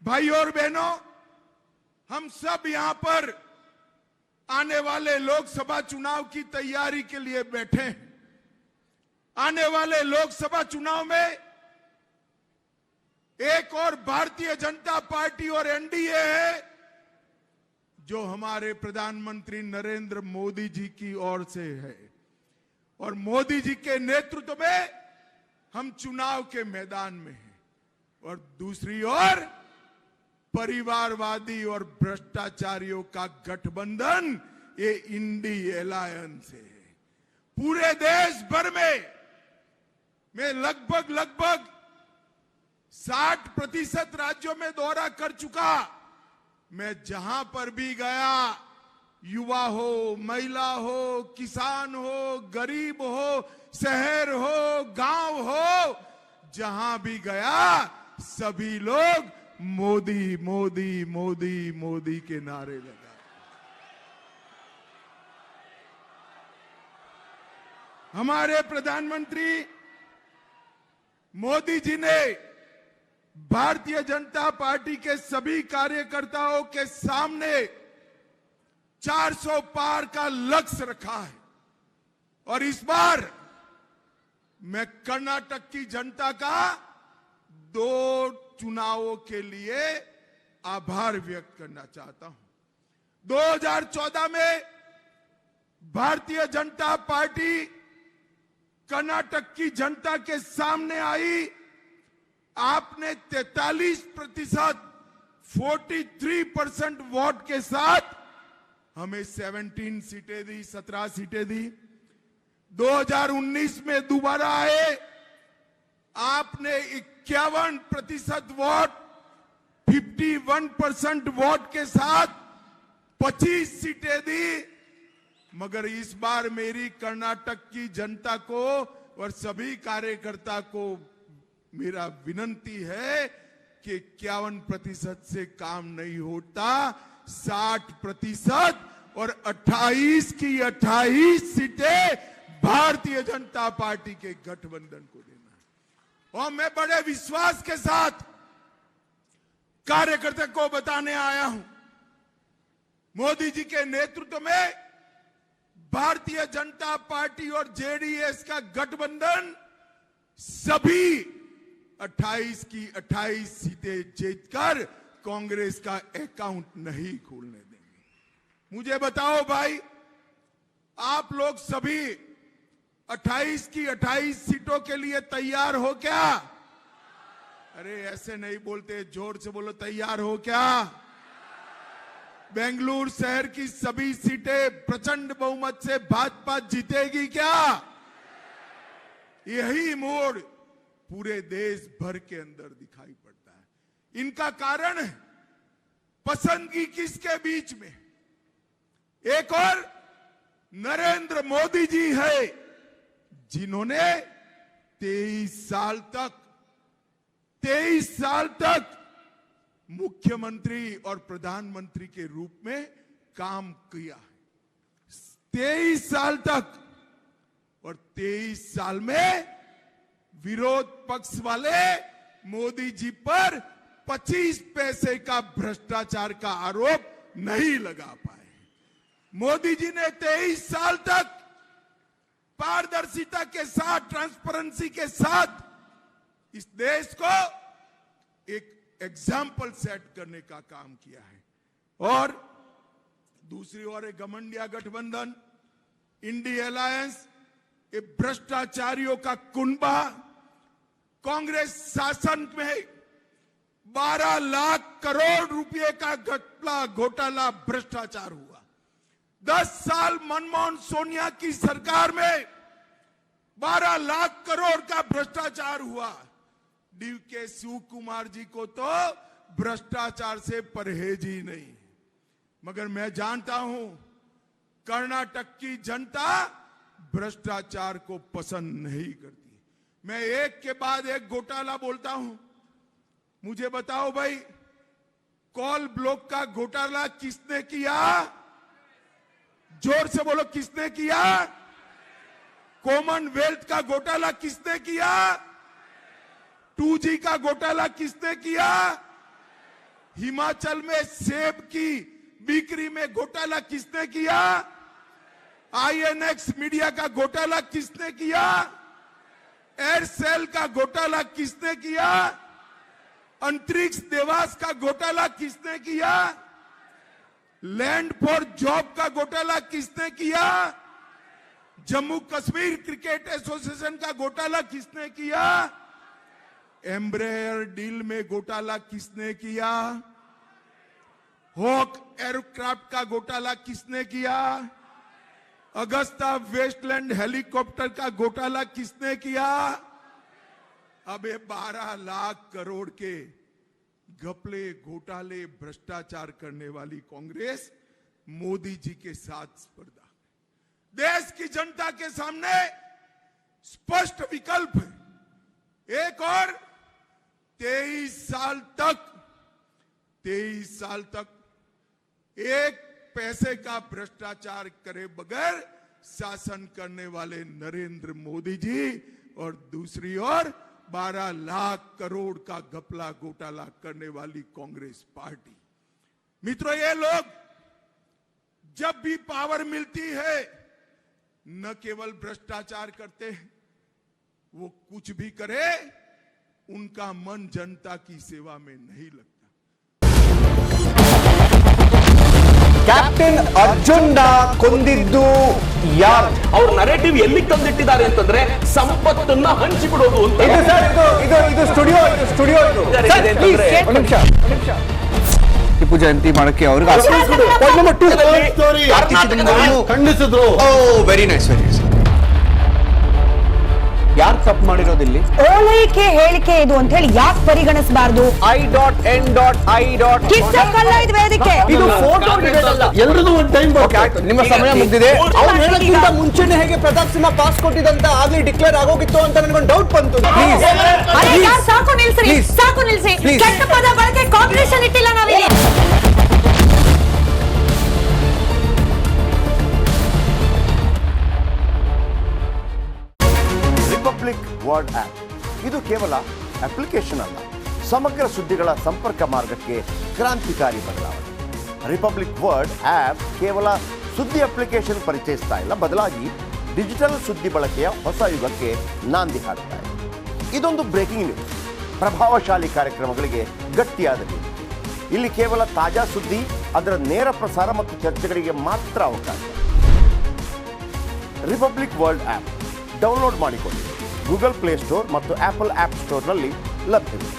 भाई और बहनों, हम सब यहां पर आने वाले लोकसभा चुनाव की तैयारी के लिए बैठे हैं। आने वाले लोकसभा चुनाव में एक और भारतीय जनता पार्टी और एनडीए है, जो हमारे प्रधानमंत्री नरेंद्र मोदी जी की ओर से है, और मोदी जी के नेतृत्व में हम चुनाव के मैदान में हैं। और दूसरी ओर परिवारवादी और भ्रष्टाचारियों का गठबंधन, ये इंडी अलायंस है। पूरे देश भर में मैं लगभग 60% राज्यों में दौरा कर चुका। मैं जहां पर भी गया, युवा हो, महिला हो, किसान हो, गरीब हो, शहर हो, गांव हो, जहां भी गया सभी लोग मोदी मोदी मोदी मोदी के नारे लगा। हमारे प्रधानमंत्री मोदी जी ने भारतीय जनता पार्टी के सभी कार्यकर्ताओं के सामने 400 पार का लक्ष्य रखा है। और इस बार मैं कर्नाटक की जनता का 2 चुनावों के लिए आभार व्यक्त करना चाहता हूं। 2014 में भारतीय जनता पार्टी कर्नाटक की जनता के सामने आई। आपने 43%, 43% वोट के साथ हमें 17 सीटें दी, 17 सीटें दी। 2019 में दोबारा आए, आपने 51% वोट, 51% वोट के साथ 25 सीटें दी। मगर इस बार मेरी कर्नाटक की जनता को और सभी कार्यकर्ता को मेरा विनंती है कि 51% से काम नहीं होता, 60% और 28 की 28 सीटें भारतीय जनता पार्टी के गठबंधन को देना है। और मैं बड़े विश्वास के साथ कार्यकर्ता को बताने आया हूं, मोदी जी के नेतृत्व में भारतीय जनता पार्टी और जेडीएस का गठबंधन सभी 28 की 28 सीटें जीतकर कांग्रेस का अकाउंट नहीं खोलने देंगे। मुझे बताओ भाई, आप लोग सभी 28 की 28 सीटों के लिए तैयार हो क्या? अरे ऐसे नहीं बोलते, जोर से बोलो, तैयार हो क्या? बेंगलुरु शहर की सभी सीटें प्रचंड बहुमत से भाजपा जीतेगी क्या? यही मोड़ पूरे देश भर के अंदर दिखाई पड़ता है। इनका कारण है पसंदगी किसके बीच में? एक और नरेंद्र मोदी जी है, जिन्होंने 23 साल तक मुख्यमंत्री और प्रधानमंत्री के रूप में काम किया है। 23 साल तक, और 23 साल में विरोध पक्ष वाले मोदी जी पर 25 पैसे का भ्रष्टाचार का आरोप नहीं लगा पाए। मोदी जी ने 23 साल तक पारदर्शिता के साथ, ट्रांसपेरेंसी के साथ इस देश को एक एग्जाम्पल सेट करने का काम किया है। और दूसरी ओर एक घमंडिया गठबंधन, इंडी अलायंस, ये भ्रष्टाचारियों का कुनबा। कांग्रेस शासन में 12 लाख करोड़ रुपए का घोटाला भ्रष्टाचार हुआ। 10 साल मनमोहन सोनिया की सरकार में 12 लाख करोड़ का भ्रष्टाचार हुआ। डीके शिव कुमार जी को तो भ्रष्टाचार से परहेज ही नहीं। मगर मैं जानता हूं कर्नाटक की जनता भ्रष्टाचार को पसंद नहीं करती। मैं एक के बाद एक घोटाला बोलता हूं। मुझे बताओ भाई, कोल ब्लॉक का घोटाला किसने किया? जोर से बोलो, किसने किया? कॉमनवेल्थ का घोटाला किसने किया? 2G का घोटाला किसने किया? हिमाचल में सेब की बिक्री में घोटाला किसने किया? आईएनएक्स मीडिया का घोटाला किसने किया? एयरसेल का घोटाला किसने किया? अंतरिक्ष देवास का घोटाला किसने किया? लैंड फॉर जॉब का घोटाला किसने किया? जम्मू कश्मीर क्रिकेट एसोसिएशन का घोटाला किसने किया? एम्ब्रेयर डील में घोटाला किसने किया? हॉक एयरक्राफ्ट का घोटाला किसने किया? अगस्ता वेस्टलैंड हेलीकॉप्टर का घोटाला किसने किया? अब ये 12 लाख करोड़ के घपले घोटाले भ्रष्टाचार करने वाली कांग्रेस मोदी जी के साथ स्पर्धा। देश की जनता के सामने स्पष्ट विकल्प है। एक और 23 साल तक एक पैसे का भ्रष्टाचार करे बगैर शासन करने वाले नरेंद्र मोदी जी, और दूसरी ओर 12 लाख करोड़ का घपला घोटाला करने वाली कांग्रेस पार्टी। मित्रों, ये लोग जब भी पावर मिलती है न केवल भ्रष्टाचार करते हैं, वो कुछ भी करे उनका मन जनता की सेवा में नहीं लगता। ಕ್ಯಾಪ್ಟನ್ ಅರ್ಜುನ್ ಕೊಂದಿದ್ದು ಯಾರು? ಅವ್ರ ನರೇಟಿವ್ ಎಲ್ಲಿ ತಂದಿಟ್ಟಿದ್ದಾರೆ ಅಂತಂದ್ರೆ ಸಂಪತ್ತನ್ನ ಹಂಚಿಬಿಡೋದು ಅಂತ. ಇದು ಸರ್, ಇದು ಸ್ಟುಡಿಯೋ ಇದು. ಟಿಪ್ಪು ಜಯಂತಿ ಮಾಡಕ್ಕೆ ಅವ್ರಿಗೆ ಖಂಡಿಸಿದ್ರು. Very nice. ಯಾರು ತಪ್ಪು ಮಾಡಿರೋದಿಲ್ಲಿ? ಓಲೈಕೆ ಹೇಳಿಕೆ ಇದು ಅಂತ ಹೇಳಿ ಯಾಕೆ ಪರಿಗಣಿಸಬಾರದು? I.N.I. ಕಿಚ್ಚಕ್ಕಲ್ಲ ಇದು ವೇದಿಕೆ. ಇದು ಫೋಟೋ ಎಲ್ಲರಿಗೂ ಒಂದು ಟೈಮ್ ನಿಮ್ಮ ಸಮಯ ಮುಗಿದಿದೆ. ಅವ್ರು ಹೇಳೋಕ್ಕಿಂತ ಮುಂಚೆನೆ ಹೇಗೆ ಪ್ರತಾಪ್ ಸಿಂಹ ಪಾಸ್ ಕೊಟ್ಟಿದಂತ ಆಗ್ಲಿ ಡಿಕ್ಲೇರ್ ಆಗೋಗಿತ್ತು ಅಂತ ನನಗೊಂದು ಡೌಟ್ ಬಂತು. ಸಾಕು ನಿಲ್ಸಿ. ಕೆಟ್ಟ ಪದ ಬಳಕೆ ಕಾಂಪಿಟೇಷನ್ ಇಟ್ಟಿಲ್ಲ ನಾವಿಲ್ಲಿ. ರಿಪಬ್ಲಿಕ್ ವರ್ಡ್ ಆಪ್ ಇದು ಕೇವಲ ಅಪ್ಲಿಕೇಶನ್ ಅಲ್ಲ, ಸಮಗ್ರ ಸುದ್ದಿಗಳ ಸಂಪರ್ಕ ಮಾರ್ಗಕ್ಕೆ ಕ್ರಾಂತಿಕಾರಿ ಬದಲಾವಣೆ. ರಿಪಬ್ಲಿಕ್ ವರ್ಡ್ ಆಪ್ ಕೇವಲ ಸುದ್ದಿ ಅಪ್ಲಿಕೇಶನ್ ಪರಿಚಯಿಸ್ತಾ ಇಲ್ಲ, ಬದಲಾಗಿ ಡಿಜಿಟಲ್ ಸುದ್ದಿ ಬಳಕೆಯ ಹೊಸ ಯುಗಕ್ಕೆ ನಾಂದಿ ಹಾಡ್ತಾ ಇದೆ. ಇದೊಂದು ಬ್ರೇಕಿಂಗ್ ನ್ಯೂಸ್, ಪ್ರಭಾವಶಾಲಿ ಕಾರ್ಯಕ್ರಮಗಳಿಗೆ ಗಟ್ಟಿಯಾದ ನ್ಯೂಸ್. ಇಲ್ಲಿ ಕೇವಲ ತಾಜಾ ಸುದ್ದಿ, ಅದರ ನೇರ ಪ್ರಸಾರ ಮತ್ತು ಚರ್ಚೆಗಳಿಗೆ ಮಾತ್ರ ಅವಕಾಶ. ರಿಪಬ್ಲಿಕ್ ವರ್ಲ್ಡ್ ಆಪ್ ಡೌನ್ಲೋಡ್ ಮಾಡಿಕೊಳ್ಳಿ. ಗೂಗಲ್ ಪ್ಲೇ ಸ್ಟೋರ್ ಮತ್ತು ಆಪಲ್ ಆಪ್ ಸ್ಟೋರ್ನಲ್ಲಿ ಲಭ್ಯವಿದೆ.